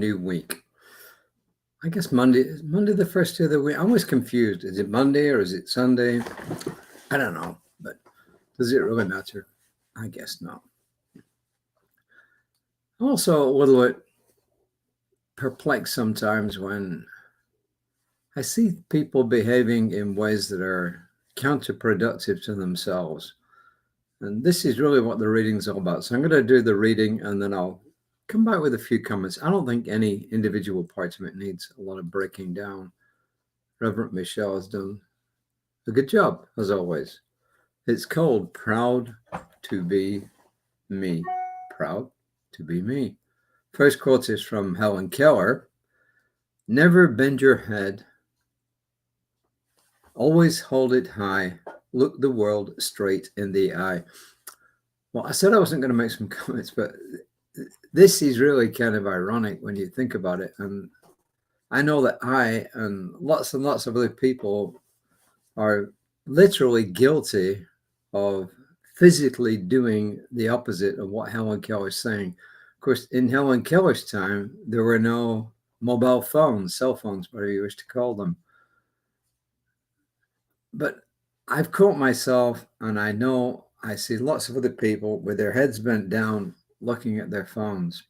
new week. I guess Monday the first day of the week. I'm always confused. Is it Monday or is it Sunday? I don't know, but does it really matter? I guess not. I'm also a little bit perplexed sometimes when I see people behaving in ways that are counterproductive to themselves. And this is really what the reading's all about. So I'm going to do the reading and then I'll come back with a few comments. I don't think any individual part of it needs a lot of breaking down. Reverend Michelle has done a good job, as always. It's called Proud to Be Me. Proud to be me. First quote is from Helen Keller. Never bend your head. Always hold it high. Look the world straight in the eye. Well, I said I wasn't going to make some comments, but this is really kind of ironic when you think about it. And I know that I and lots of other people are literally guilty of physically doing the opposite of what Helen Keller is saying. Of course, in Helen Keller's time, there were no mobile phones, cell phones, whatever you wish to call them. But I've caught myself, and I know I see lots of other people with their heads bent down looking at their phones.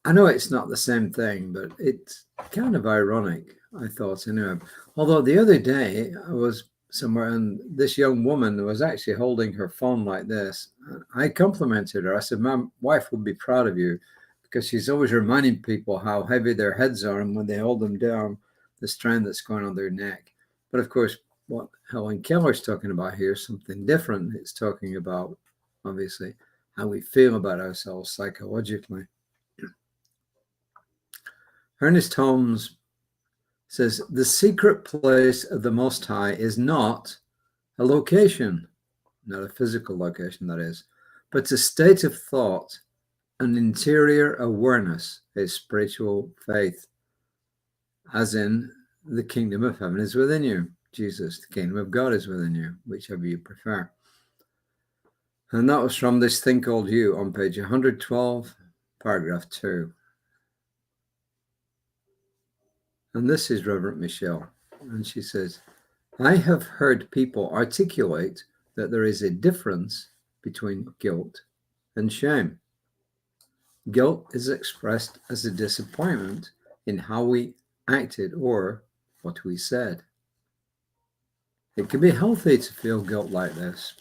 I know it's not the same thing, but it's kind of ironic, I thought, anyway. Although the other day I was somewhere and this young woman was actually holding her phone like this. I complimented her. I said, my wife will be proud of you because she's always reminding people how heavy their heads are, and when they hold them down, the strain that's going on their neck. But of course, what Helen Keller's talking about here is something different. It's talking about, obviously, how we feel about ourselves psychologically. Ernest Holmes says, the secret place of the Most High is not a location, not a physical location, that is, but a state of thought, an interior awareness, a spiritual faith, as in the kingdom of heaven is within you. Jesus, the kingdom of God is within you, whichever you prefer. And that was from this thing called You on page 112, paragraph 2. And this is Reverend Michelle. And she says, I have heard people articulate that there is a difference between guilt and shame. Guilt is expressed as a disappointment in how we acted or what we said. It can be healthy to feel guilt like this.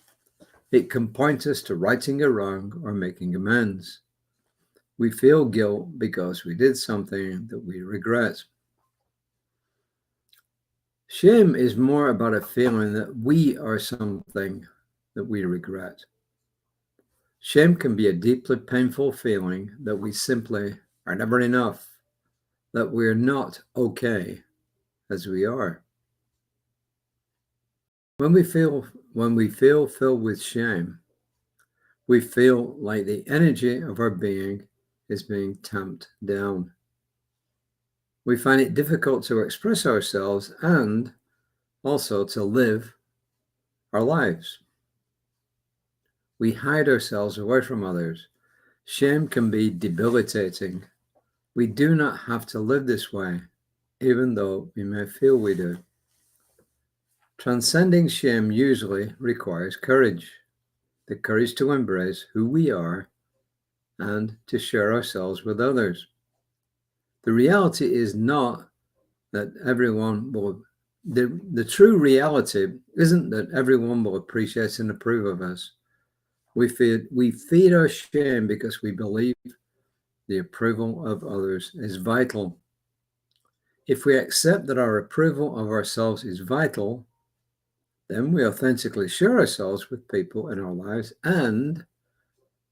It can point us to righting a wrong or making amends. We feel guilt because we did something that we regret. Shame is more about a feeling that we are something that we regret. Shame can be a deeply painful feeling that we simply are never enough, that we're not okay as we are. When we feel filled with shame, we feel like the energy of our being is being tamped down. We find it difficult to express ourselves and also to live our lives. We hide ourselves away from others. Shame can be debilitating. We do not have to live this way, even though we may feel we do. Transcending shame usually requires courage, the courage to embrace who we are and to share ourselves with others. The reality is not that everyone will, the true reality isn't that everyone will appreciate and approve of us. We feed our shame because we believe the approval of others is vital. If we accept that our approval of ourselves is vital, then we authentically share ourselves with people in our lives and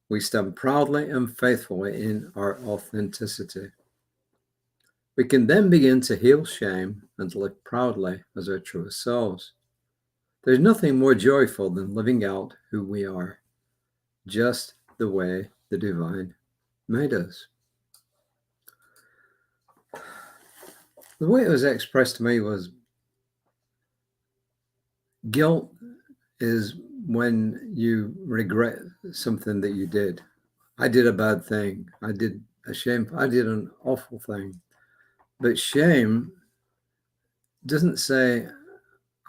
we stand proudly and faithfully in our authenticity. We can then begin to heal shame and to live proudly as our truest selves. There's nothing more joyful than living out who we are, just the way the divine made us. The way it was expressed to me was guilt is when you regret something that you did. I did a bad thing. I did a shame. I did an awful thing. But shame doesn't say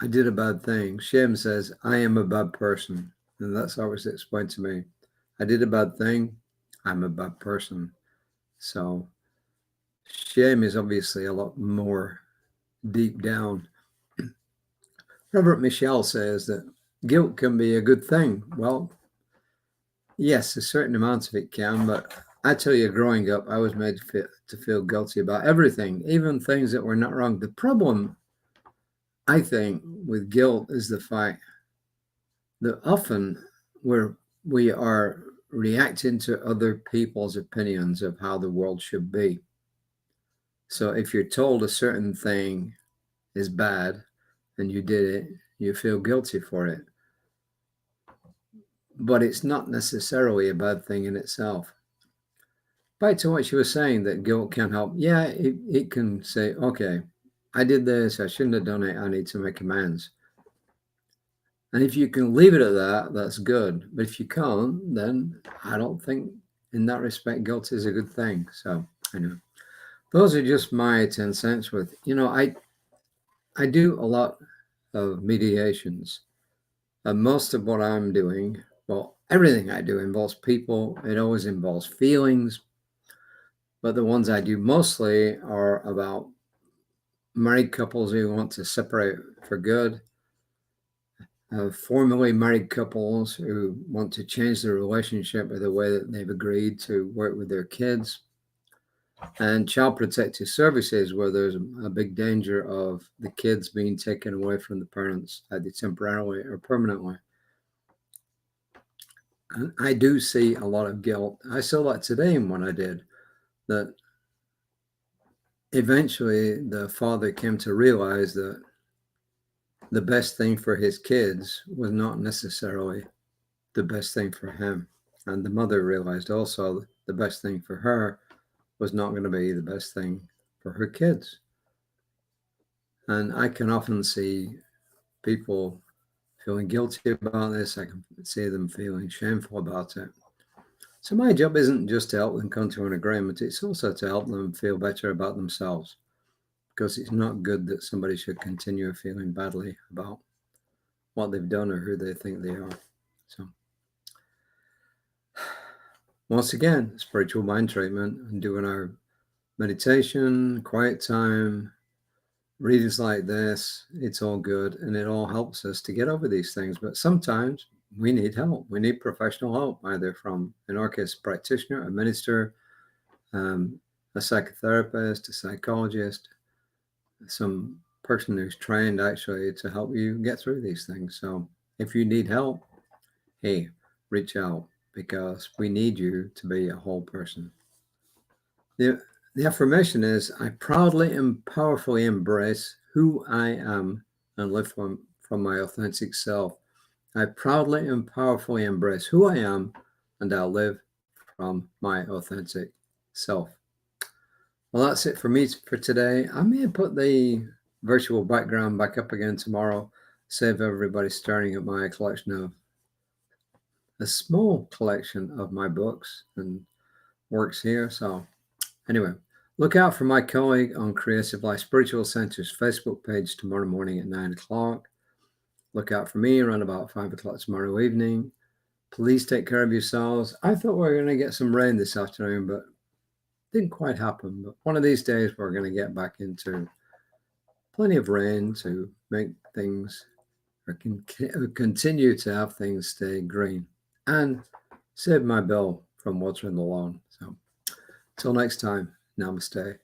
I did a bad thing. Shame says I am a bad person. And that's always explained to me. I did a bad thing. I'm a bad person. So shame is obviously a lot more deep down. Robert Michelle says that guilt can be a good thing. Well, yes, a certain amount of it can, but I tell you, growing up, I was made to feel guilty about everything, even things that were not wrong. The problem, I think, with guilt is the fact that often we are reacting to other people's opinions of how the world should be. So if you're told a certain thing is bad and you did it, you feel guilty for it. But it's not necessarily a bad thing in itself. Back to what you were saying, that guilt can help. Yeah, it can say, okay, I did this, I shouldn't have done it, I need to make amends. And if you can leave it at that, that's good. But if you can't, then I don't think in that respect, guilt is a good thing. So anyway, those are just my 10 cents with, I do a lot of mediations. And most of what I'm doing, well, everything I do involves people. It always involves feelings. But the ones I do mostly are about married couples who want to separate for good, formerly married couples who want to change their relationship or the way that they've agreed to work with their kids, and child protective services where there's a big danger of the kids being taken away from the parents, either temporarily or permanently. And I do see a lot of guilt. I saw that today in what I did, that eventually the father came to realize that the best thing for his kids was not necessarily the best thing for him. And the mother realized also the best thing for her was not going to be the best thing for her kids. And I can often see people feeling guilty about this. I can see them feeling shameful about it. So my job isn't just to help them come to an agreement. It's also to help them feel better about themselves, because it's not good that somebody should continue feeling badly about what they've done or who they think they are. So once again, spiritual mind treatment and doing our meditation, quiet time, readings like this, it's all good and it all helps us to get over these things. But sometimes we need help. We need professional help, either from an orchestra practitioner, a minister, a psychotherapist, a psychologist, some person who's trained actually to help you get through these things. So if you need help, hey, reach out, because we need you to be a whole person. The affirmation is, I proudly and powerfully embrace who I am and live from my authentic self. I proudly and powerfully embrace who I am and I'll live from my authentic self. Well, that's it for me for today. I may put the virtual background back up again tomorrow, save everybody staring at my collection of a small collection of my books and works here. So anyway, look out for my colleague on Creative Life Spiritual Center's Facebook page tomorrow morning at 9 o'clock. Look out for me around about 5 o'clock tomorrow evening. Please take care of yourselves. I thought we were going to get some rain this afternoon, but didn't quite happen. But one of these days we're going to get back into plenty of rain to make things, or continue to have things stay green and save my bill from watering the lawn. So till next time, namaste.